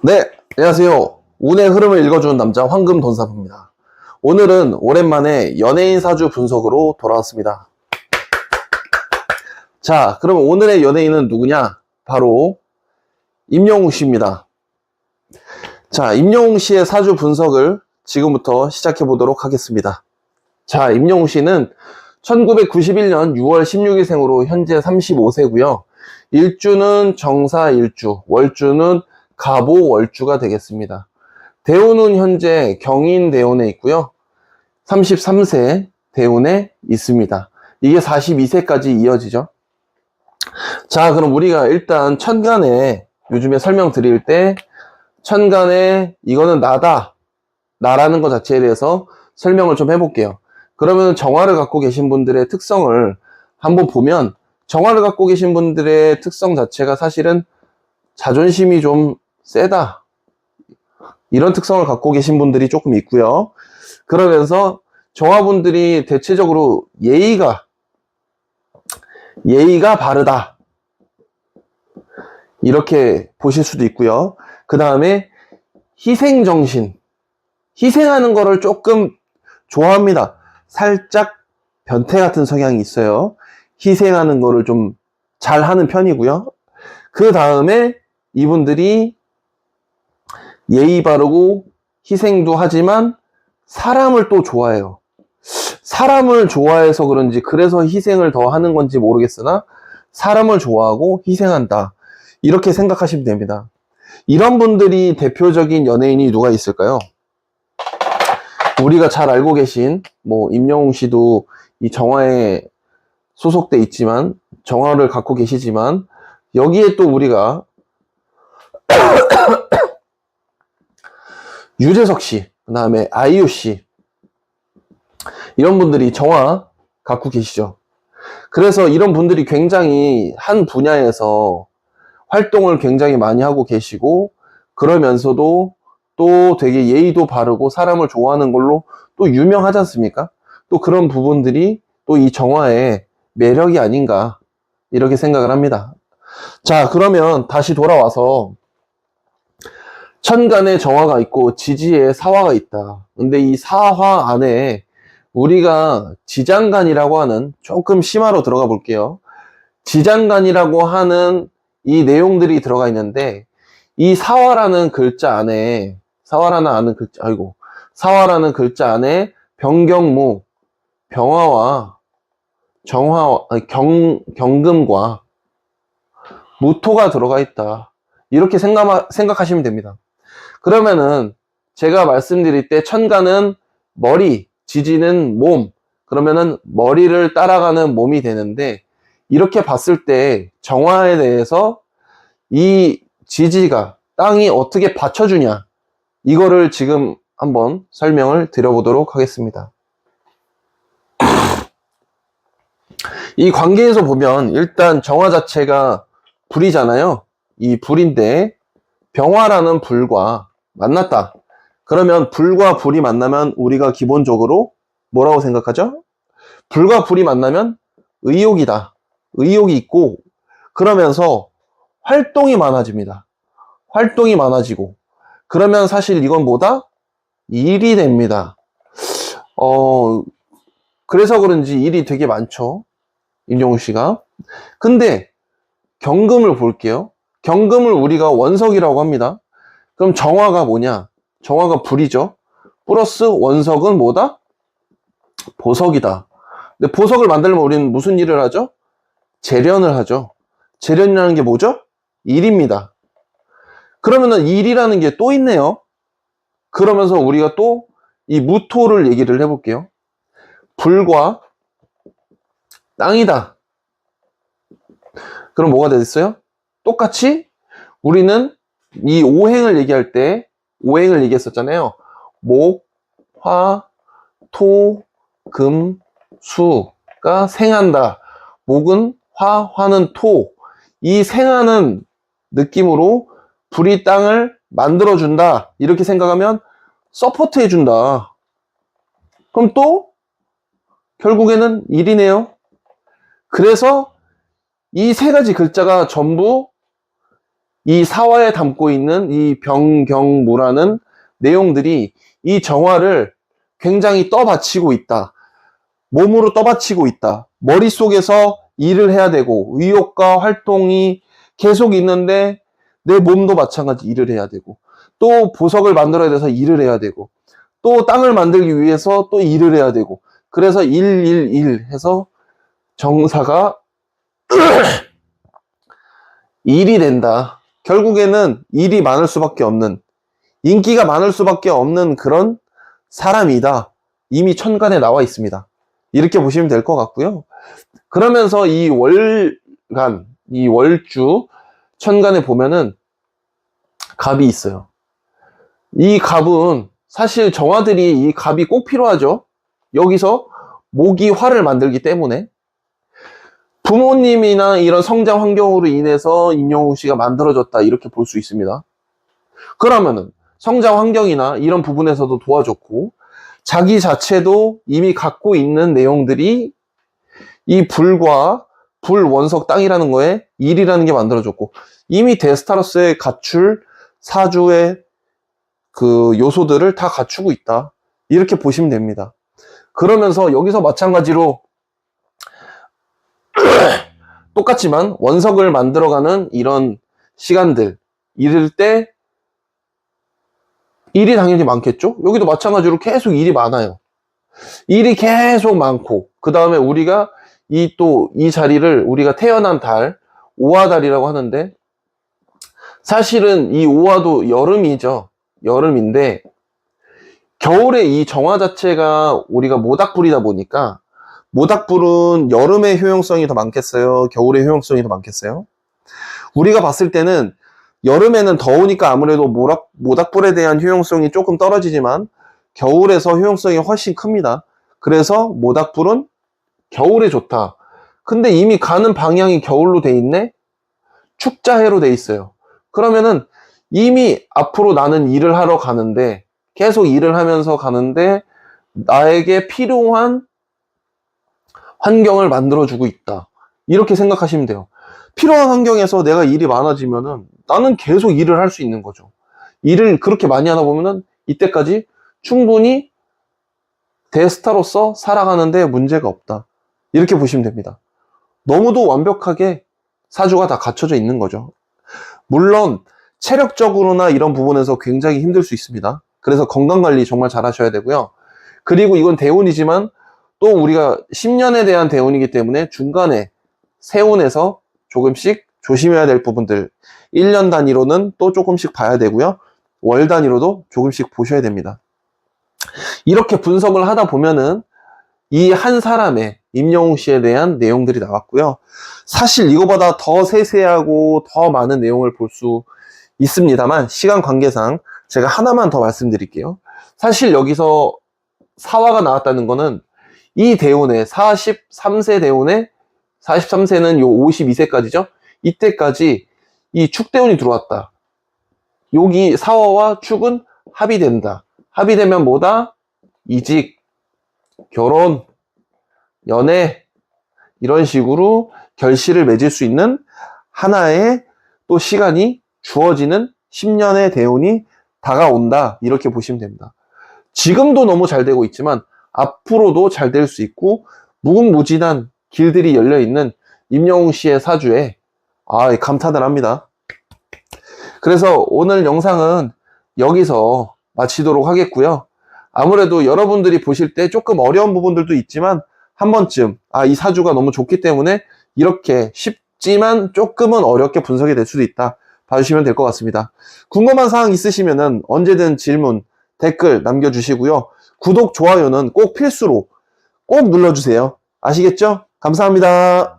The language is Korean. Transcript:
네, 안녕하세요. 운의 흐름을 읽어주는 남자 황금돈사부입니다. 오늘은 오랜만에 연예인 사주 분석으로 돌아왔습니다. 자, 그럼 오늘의 연예인은 누구냐? 바로 임영웅 씨입니다. 자, 임영웅 씨의 사주 분석을 지금부터 시작해 보도록 하겠습니다. 자, 임영웅 씨는 1991년 6월 16일생으로 현재 35세고요. 일주는 정사일주, 월주는 갑오월주가 되겠습니다. 대운은 현재 경인대운에 있고요. 33세 대운에 있습니다. 이게 42세까지 이어지죠. 자, 그럼 우리가 일단 천간에 요즘에 설명드릴 때 천간에 이거는 나다, 나라는 것 자체에 대해서 설명을 좀 해볼게요. 그러면 정화를 갖고 계신 분들의 특성을 한번 보면 정화를 갖고 계신 분들의 특성 자체가 사실은 자존심이 좀 세다, 이런 특성을 갖고 계신 분들이 조금 있고요. 그러면서 정화분들이 대체적으로 예의가 바르다, 이렇게 보실 수도 있고요. 그 다음에 희생정신, 희생하는 거를 조금 좋아합니다. 살짝 변태 같은 성향이 있어요. 희생하는 거를 좀 잘하는 편이고요. 그 다음에 이분들이 예의 바르고 희생도 하지만 사람을 또 좋아해요. 사람을 좋아해서 그런지 그래서 희생을 더 하는 건지 모르겠으나 사람을 좋아하고 희생한다, 이렇게 생각하시면 됩니다. 이런 분들이 대표적인 연예인이 누가 있을까요? 우리가 잘 알고 계신 임영웅 씨도 이 정화에 소속돼 있지만, 정화를 갖고 계시지만, 여기에 또 우리가 유재석 씨, 그 다음에 아이유 씨, 이런 분들이 정화 갖고 계시죠. 그래서 이런 분들이 굉장히 한 분야에서 활동을 굉장히 많이 하고 계시고, 그러면서도 또 되게 예의도 바르고 사람을 좋아하는 걸로 또 유명하지 않습니까? 또 그런 부분들이 또 이 정화의 매력이 아닌가, 이렇게 생각을 합니다. 자, 그러면 다시 돌아와서 천간에 정화가 있고 지지에 사화가 있다. 근데 이 사화 안에 우리가 지장간이라고 하는, 조금 심화로 들어가 볼게요. 지장간이라고 하는 이 내용들이 들어가 있는데, 이 사화라는 글자 안에, 사화라는 글자 안에 병경무, 병화와 정화와, 경금과 무토가 들어가 있다, 이렇게 생각하시면 됩니다. 그러면은 제가 말씀드릴 때 천간은 머리, 지지는 몸, 그러면은 머리를 따라가는 몸이 되는데, 이렇게 봤을 때 정화에 대해서 이 지지가, 땅이 어떻게 받쳐주냐, 이거를 지금 한번 설명을 드려보도록 하겠습니다. 이 관계에서 보면 일단 정화 자체가 불이잖아요. 이 불인데 병화라는 불과 만났다. 그러면 불과 불이 만나면 우리가 기본적으로 뭐라고 생각하죠? 불과 불이 만나면 의욕이다, 의욕이 있고, 그러면서 활동이 많아집니다. 활동이 많아지고, 그러면 사실 이건 뭐다? 일이 됩니다. 그래서 그런지 일이 되게 많죠, 임영웅 씨가. 근데 경금을 볼게요. 경금을 우리가 원석이라고 합니다. 그럼 정화가 뭐냐? 정화가 불이죠. 플러스 원석은 뭐다? 보석이다. 근데 보석을 만들면 우리는 무슨 일을 하죠? 재련을 하죠. 재련이라는 게 뭐죠? 일입니다. 그러면은 일이라는 게 또 있네요. 그러면서 우리가 또 이 무토를 얘기를 해볼게요. 불과 땅이다. 그럼 뭐가 됐어요? 똑같이 우리는 이 오행을 얘기할 때 오행을 얘기했었잖아요. 목, 화, 토, 금, 수가 생한다. 목은 화, 화는 토. 이 생하는 느낌으로 불이 땅을 만들어준다, 이렇게 생각하면 서포트 해준다. 그럼 또 결국에는 일이네요. 그래서 이 세 가지 글자가 전부 이 사화에 담고 있는 이 병경무라는 내용들이 이 정화를 굉장히 떠받치고 있다. 몸으로 떠받치고 있다. 머릿속에서 일을 해야 되고 의욕과 활동이 계속 있는데 내 몸도 마찬가지 일을 해야 되고 또 보석을 만들어야 돼서 일을 해야 되고 또 땅을 만들기 위해서 또 일을 해야 되고 그래서 일 해서 정사가 일이 된다. 결국에는 일이 많을 수밖에 없는 인기가 많을 수밖에 없는 그런 사람이다. 이미 천간에 나와 있습니다. 이렇게 보시면 될 것 같고요. 그러면서 이 월간, 이 월주 천간에 보면은 갑이 있어요. 이 갑은 사실 정화들이 이 갑이 꼭 필요하죠. 여기서 목이 화를 만들기 때문에 부모님이나 이런 성장 환경으로 인해서 임영웅 씨가 만들어졌다 이렇게 볼 수 있습니다. 그러면은 성장 환경이나 이런 부분에서도 도와줬고 자기 자체도 이미 갖고 있는 내용들이 이 불과 불 원석 땅이라는 거에 일이라는 게 만들어졌고 이미 데스타로스의 갖출 사주의 그 요소들을 다 갖추고 있다. 이렇게 보시면 됩니다. 그러면서 여기서 마찬가지로 똑같지만 원석을 만들어가는 이런 시간들 이럴 때 일이 당연히 많겠죠? 여기도 마찬가지로 계속 일이 많아요. 일이 계속 많고 그 다음에 우리가 이 자리를 우리가 태어난 달 오화달이라고 하는데 사실은 이 오화도 여름이죠. 여름인데 겨울에 이 정화 자체가 우리가 모닥불이다 보니까 모닥불은 여름의 효용성이 더 많겠어요? 겨울의 효용성이 더 많겠어요? 우리가 봤을 때는 여름에는 더우니까 아무래도 모닥불에 대한 효용성이 조금 떨어지지만 겨울에서 효용성이 훨씬 큽니다. 그래서 모닥불은 겨울에 좋다. 근데 이미 가는 방향이 겨울로 돼 있네? 축자해로 돼 있어요. 그러면은 이미 앞으로 나는 일을 하러 가는데 계속 일을 하면서 가는데 나에게 필요한 환경을 만들어주고 있다. 이렇게 생각하시면 돼요. 필요한 환경에서 내가 일이 많아지면은 나는 계속 일을 할 수 있는 거죠. 일을 그렇게 많이 하다 보면은 이때까지 충분히 대스타로서 살아가는데 문제가 없다. 이렇게 보시면 됩니다. 너무도 완벽하게 사주가 다 갖춰져 있는 거죠. 물론 체력적으로나 이런 부분에서 굉장히 힘들 수 있습니다. 그래서 건강관리 정말 잘 하셔야 되고요. 그리고 이건 대운이지만 또 우리가 10년에 대한 대운이기 때문에 중간에 세운에서 조금씩 조심해야 될 부분들 1년 단위로는 또 조금씩 봐야 되고요. 월 단위로도 조금씩 보셔야 됩니다. 이렇게 분석을 하다 보면은 이 한 사람의 임영웅 씨에 대한 내용들이 나왔고요. 사실 이거보다 더 세세하고 더 많은 내용을 볼 수 있습니다만 시간 관계상 제가 하나만 더 말씀드릴게요. 사실 여기서 사화가 나왔다는 거는 이 대운에 43세 대운에 43세는 요 52세까지죠. 이때까지 이 축대운이 들어왔다. 여기 사화와 축은 합이 된다. 합이 되면 뭐다? 이직, 결혼, 연애 이런 식으로 결실을 맺을 수 있는 하나의 또 시간이 주어지는 10년의 대운이 다가온다. 이렇게 보시면 됩니다. 지금도 너무 잘 되고 있지만 앞으로도 잘 될 수 있고 무궁무진한 길들이 열려있는 임영웅 씨의 사주에 감탄을 합니다. 그래서 오늘 영상은 여기서 마치도록 하겠고요. 아무래도 여러분들이 보실 때 조금 어려운 부분들도 있지만 한 번쯤 이 사주가 너무 좋기 때문에 이렇게 쉽지만 조금은 어렵게 분석이 될 수도 있다. 봐주시면 될 것 같습니다. 궁금한 사항 있으시면 언제든 질문, 댓글 남겨주시고요. 구독, 좋아요는 꼭 필수로 꼭 눌러주세요. 아시겠죠? 감사합니다.